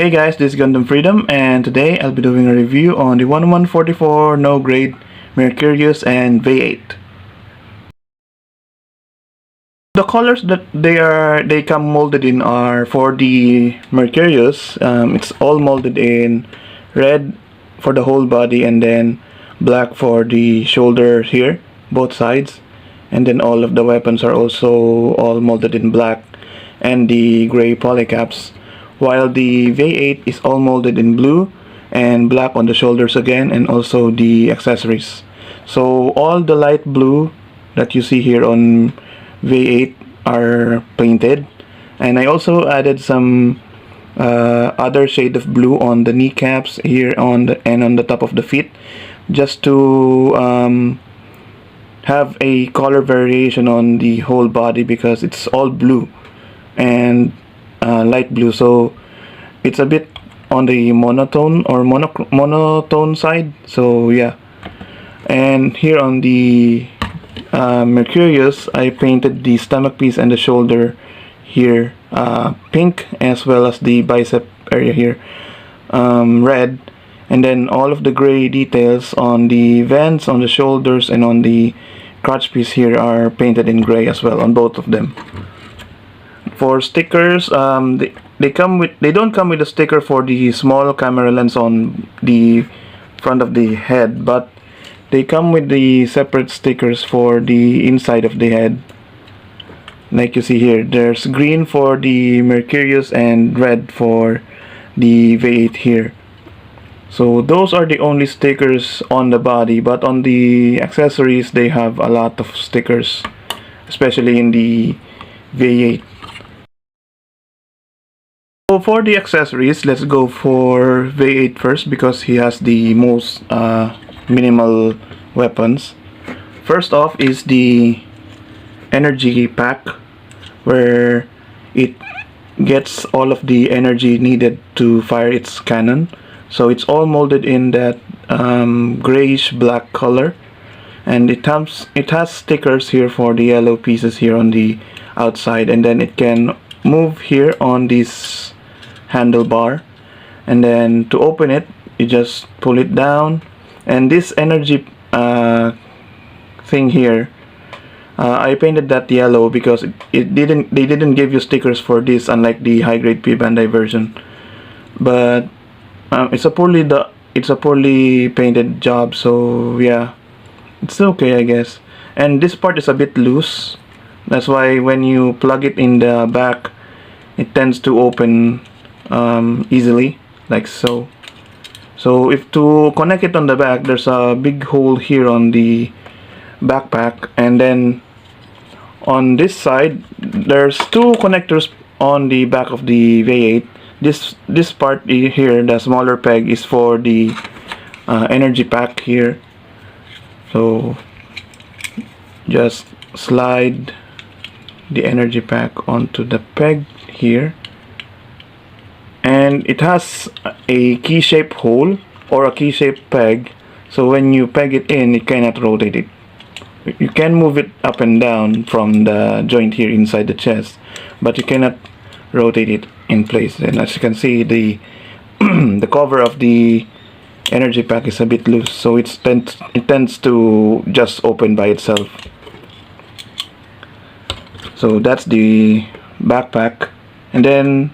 Hey guys, this is Gundam Freedom, and today I'll be doing a review on the 1144 no grade Mercurius and Vayeate. The colors that they come molded in are for the Mercurius. It's all molded in red for the whole body, and then black for the shoulder here, both sides, and then all of the weapons are also all molded in black, and the gray polycaps. While the Vayeate is all molded in blue and black on the shoulders again, and also the accessories. So all the light blue that you see here on Vayeate are painted, and I also added some other shade of blue on the kneecaps here on the top of the feet, just to have a color variation on the whole body, because it's all blue and light blue, so it's a bit on the monotone side. So yeah, and here on the Mercurius, I painted the stomach piece and the shoulder here pink, as well as the bicep area here red, and then all of the gray details on the vents, on the shoulders, and on the crotch piece here are painted in gray as well on both of them. For stickers, they don't come with a sticker for the small camera lens on the front of the head, but they come with the separate stickers for the inside of the head. Like you see here, there's green for the Mercurius and red for the Vayeate here. So those are the only stickers on the body, but on the accessories they have a lot of stickers, especially in the Vayeate. So for the accessories, let's go for Vayeate first, because he has the most minimal weapons. First off is the energy pack, where it gets all of the energy needed to fire its cannon. So it's all molded in that grayish black color, and it has stickers here for the yellow pieces here on the outside, and then it can move here on this handlebar, and then to open it you just pull it down. And this energy thing here, I painted that yellow because they didn't give you stickers for this, unlike the high grade P Bandai version. But it's a poorly painted job, so yeah, it's okay, I guess. And this part is a bit loose, that's why when you plug it in the back, it tends to open easily, like so. So if to connect it on the back, there's a big hole here on the backpack, and then on this side there's two connectors on the back of the Vayeate. This part here, the smaller peg, is for the energy pack here. So just slide the energy pack onto the peg here, and it has a key-shaped hole or a key-shaped peg, so when you peg it in, it cannot rotate it. You can move it up and down from the joint here inside the chest, but you cannot rotate it in place. And as you can see, the the cover of the energy pack is a bit loose, so it tends to just open by itself. So that's the backpack. And then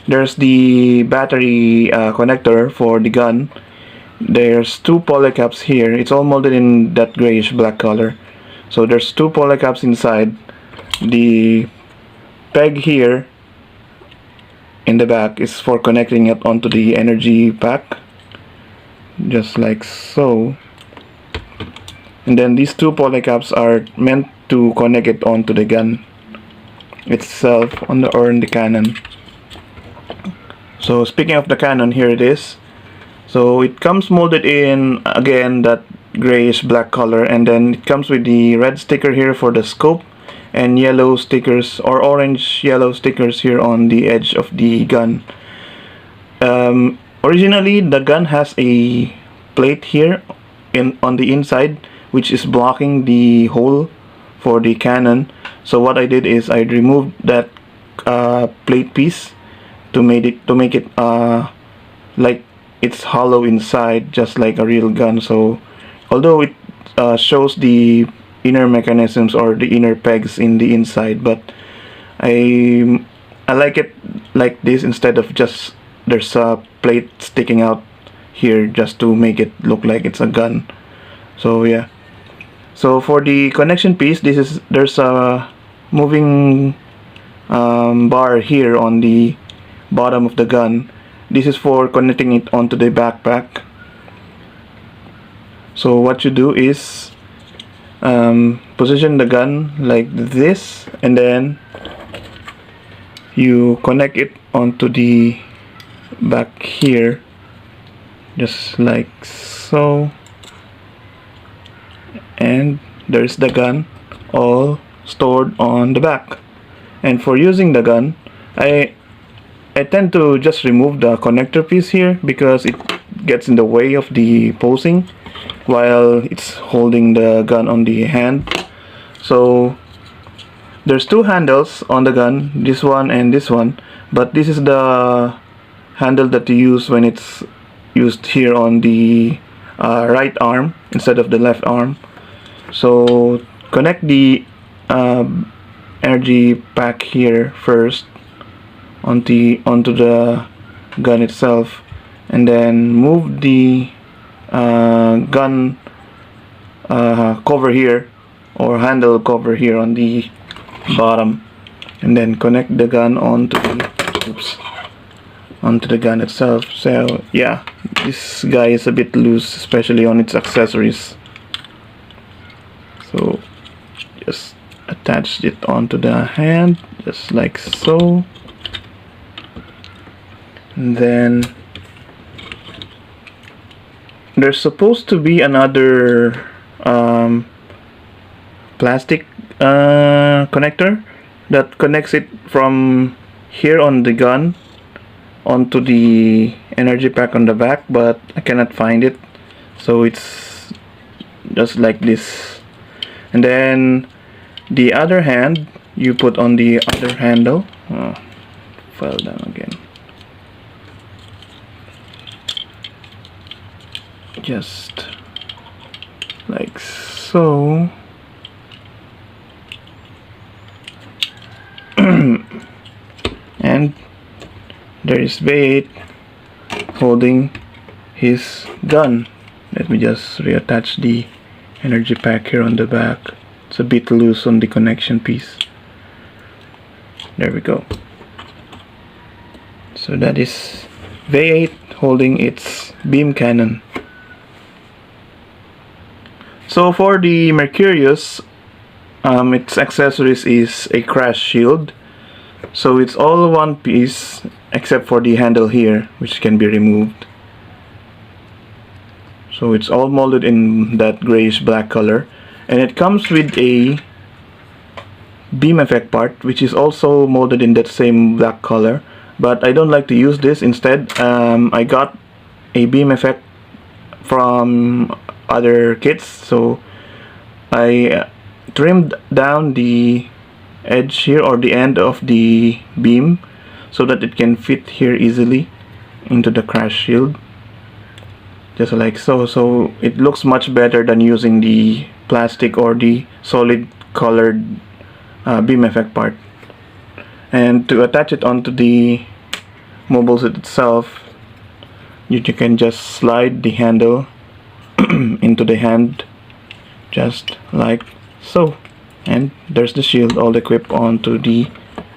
there's the battery connector for the gun. There's two polycaps here. It's all molded in that grayish black color. So there's two polycaps inside. The peg here in the back is for connecting it onto the energy pack, just like so. And then these two polycaps are meant to connect it onto the gun itself, on the cannon. So speaking of the cannon, here it is. So it comes molded in, again, that grayish black color, and then it comes with the red sticker here for the scope, and yellow stickers or orange yellow stickers here on the edge of the gun. Originally the gun has a plate here on the inside, which is blocking the hole for the cannon. So what I did is I removed that plate piece make it like it's hollow inside, just like a real gun. So although it shows the inner mechanisms or the inner pegs in the inside, but I like it like this instead of just there's a plate sticking out here just to make it look like it's a gun. So yeah. So for the connection piece, there's a moving bar here on the bottom of the gun. This is for connecting it onto the backpack. So what you do is position the gun like this, and then you connect it onto the back here, just like so, and there's the gun all stored on the back. And for using the gun, I tend to just remove the connector piece here because it gets in the way of the posing while it's holding the gun on the hand. So there's two handles on the gun, this one and this one, but this is the handle that you use when it's used here on the right arm instead of the left arm. So connect the energy pack here first onto the gun itself, and then move the gun cover here, or handle cover here on the bottom, and then connect the gun onto the gun itself. So yeah, this guy is a bit loose, especially on its accessories. So just attach it onto the hand, just like so. And then there's supposed to be another plastic connector that connects it from here on the gun onto the energy pack on the back, but I cannot find it. So it's just like this. And then the other hand you put on the other handle. Fell down again. Just like so. And there is Vayeate holding his gun. Let me just reattach the energy pack here on the back. It's a bit loose on the connection piece. There we go. So that is Vayeate holding its beam cannon. So for the Mercurius, its accessories is a crash shield. So it's all one piece except for the handle here, which can be removed. So it's all molded in that grayish black color, and it comes with a beam effect part, which is also molded in that same black color, but I don't like to use this. Instead, I got a beam effect from other kits, so I trimmed down the edge here, or the end of the beam, so that it can fit here easily into the crash shield, just like so. So it looks much better than using the plastic or the solid colored beam effect part. And to attach it onto the mobile suit itself, you can just slide the handle into the hand, just like so. And there's the shield all equipped onto the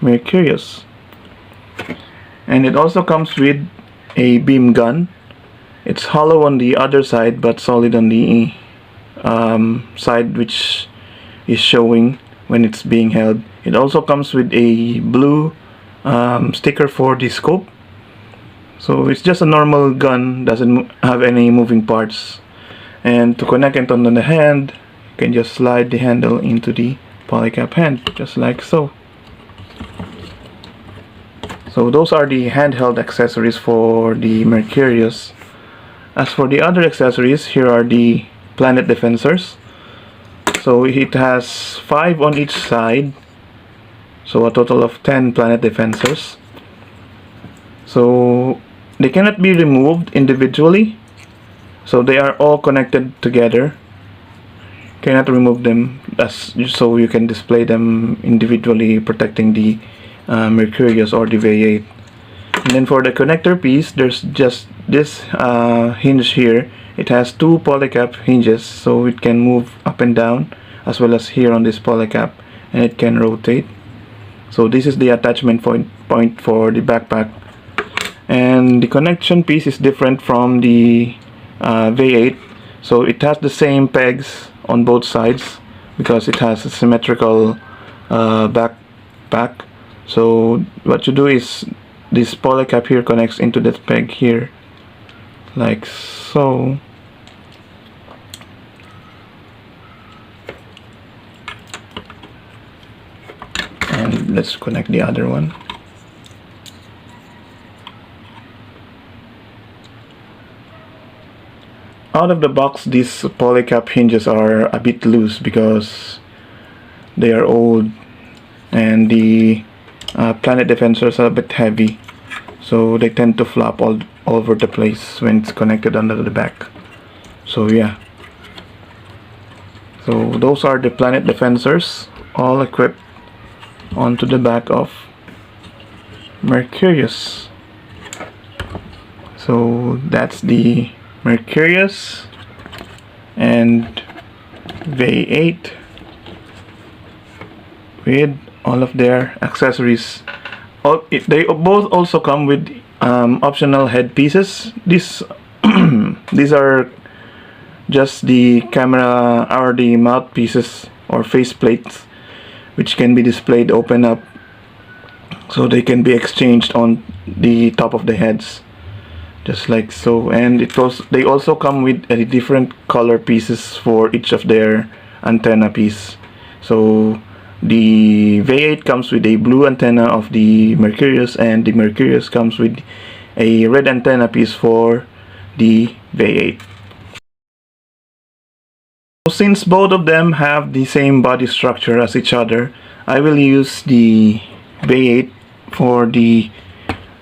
Mercurius. And it also comes with a beam gun. It's hollow on the other side but solid on the side which is showing when it's being held. It also comes with a blue sticker for the scope. So it's just a normal gun, doesn't have any moving parts. And to connect it on the hand, you can just slide the handle into the polycap hand, just like so. So those are the handheld accessories for the Mercurius. As for the other accessories, here are the planet defensors. So it has 5 on each side, so a total of 10 planet defensors. So they cannot be removed individually, so they are all connected together. Cannot remove them so you can display them individually, protecting the Mercurius or the Vayeate. And then for the connector piece, there's just this hinge here. It has two polycap hinges, so it can move up and down, as well as here on this polycap, and it can rotate. So this is the attachment point for the backpack. And the connection piece is different from the Vayeate, so it has the same pegs on both sides because it has a symmetrical backpack. So what you do is this polycap here connects into that peg here, like so. And let's connect the other one. Out of the box, these polycap hinges are a bit loose because they are old, and the planet defenders are a bit heavy, so they tend to flop all over the place when it's connected under the back. So yeah, so those are the planet defenders, all equipped onto the back of Mercurius. So that's the Mercurius and Vayeate with all of their accessories. They both also come with optional headpieces. These are just the camera or the mouthpieces or face plates, which can be displayed open up, so they can be exchanged on the top of the heads, just like so. And they also come with a different color pieces for each of their antenna piece. So the Vayeate comes with a blue antenna of the Mercurius, and the Mercurius comes with a red antenna piece for the Vayeate. So since both of them have the same body structure as each other, I will use the Vayeate for the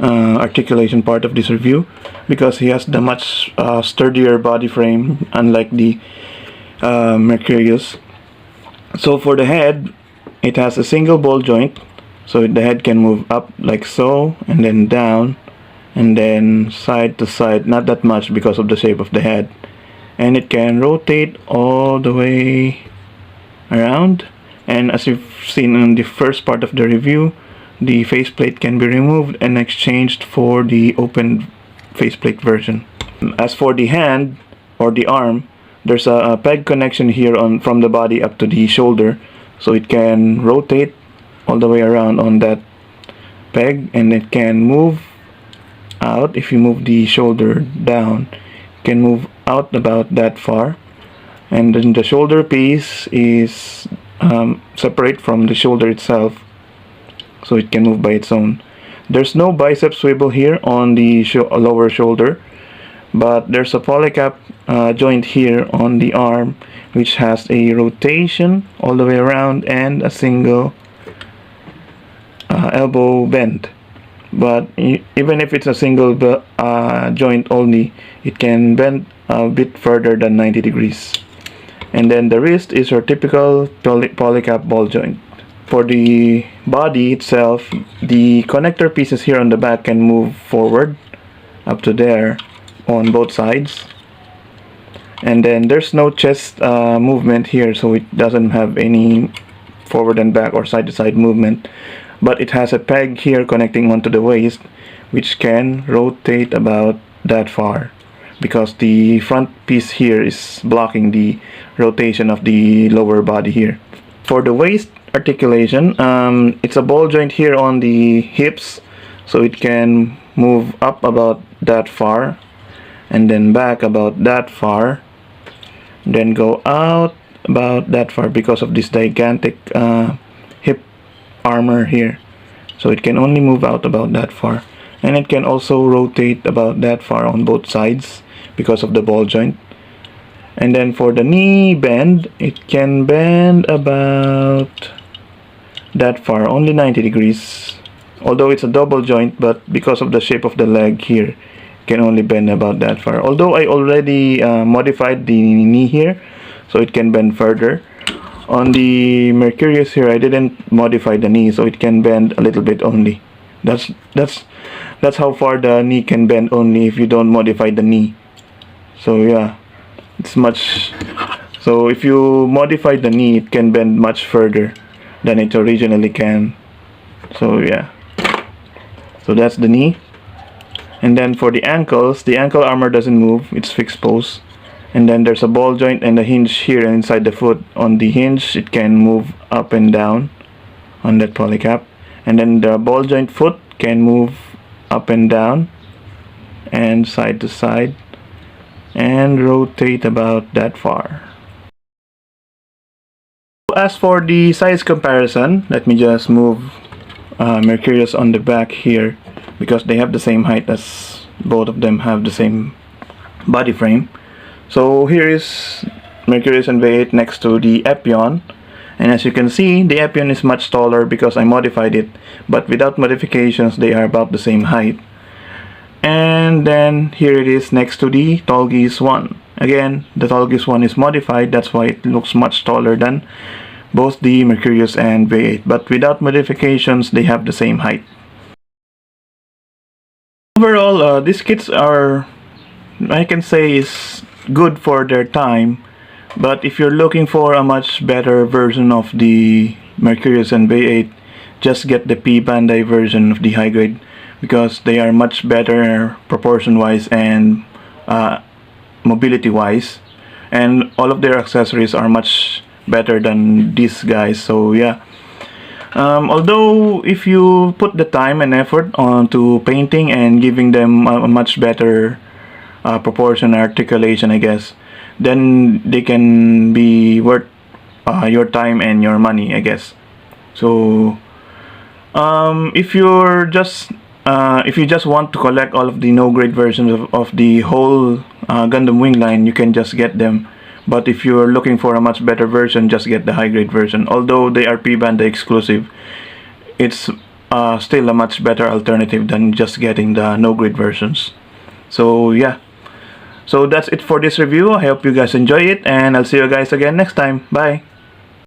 articulation part of this review, because he has the much sturdier body frame, unlike the Mercurius. So for the head, it has a single ball joint, so the head can move up like so, and then down, and then side to side, not that much because of the shape of the head. And it can rotate all the way around. And as you've seen in the first part of the review, the faceplate can be removed and exchanged for the open faceplate version. As for the hand or the arm, there's a peg connection here from the body up to the shoulder, so it can rotate all the way around on that peg, and it can move out. If you move the shoulder down, it can move out about that far. And then the shoulder piece is separate from the shoulder itself, so it can move by its own. There's no bicep swivel here on the lower shoulder, but there's a polycap joint here on the arm, which has a rotation all the way around and a single elbow bend. But even if it's a single joint only, it can bend a bit further than 90 degrees. And then the wrist is your typical polycap ball joint. For the body itself, the connector pieces here on the back can move forward up to there on both sides. And then there's no chest movement here, so it doesn't have any forward and back or side to side movement. But it has a peg here connecting onto the waist, which can rotate about that far, because the front piece here is blocking the rotation of the lower body here. For the waist articulation, it's a ball joint here on the hips, so it can move up about that far, and then back about that far, then go out about that far because of this gigantic hip armor here. So it can only move out about that far, and it can also rotate about that far on both sides because of the ball joint. And then for the knee bend, it can bend about that far, only 90 degrees, Although it's a double joint, but because of the shape of the leg here, can only bend about that far. Although I already modified the knee here, so it can bend further. On the Mercurius here, I didn't modify the knee, so it can bend a little bit only. That's how far the knee can bend only if you don't modify the knee. So yeah, it's much. So if you modify the knee, it can bend much further than it originally can. So yeah. So that's the knee. And then for the ankles, the ankle armor doesn't move, it's fixed pose. And then there's a ball joint and a hinge here inside the foot. On the hinge, it can move up and down on that polycap. And then the ball joint foot can move up and down and side to side and rotate about that far. As for the size comparison, let me just move Mercurius on the back here, because they have the same height, as both of them have the same body frame. So here is Mercurius and Vayeate next to the Epion, and as you can see, the Epion is much taller because I modified it, but without modifications they are about the same height. And then here it is next to the Tallgeese one. Again, the Tallgeese one is modified, that's why it looks much taller than both the Mercurius and Vayeate, but without modifications they have the same height. Overall, these kits are, I can say, is good for their time, but if you're looking for a much better version of the Mercurius and Vayeate, just get the P Bandai version of the high grade, because they are much better proportion wise and mobility wise, and all of their accessories are much better than these guys. So yeah, although if you put the time and effort onto painting and giving them a much better proportion articulation, I guess, then they can be worth your time and your money, I guess. So if you just want to collect all of the no grade versions of the whole Gundam Wing line, you can just get them. But if you're looking for a much better version, just get the high grade version. Although they are P Bandai exclusive, it's still a much better alternative than just getting the no grade versions. So yeah, so that's it for this review. I hope you guys enjoy it, and I'll see you guys again next time. Bye.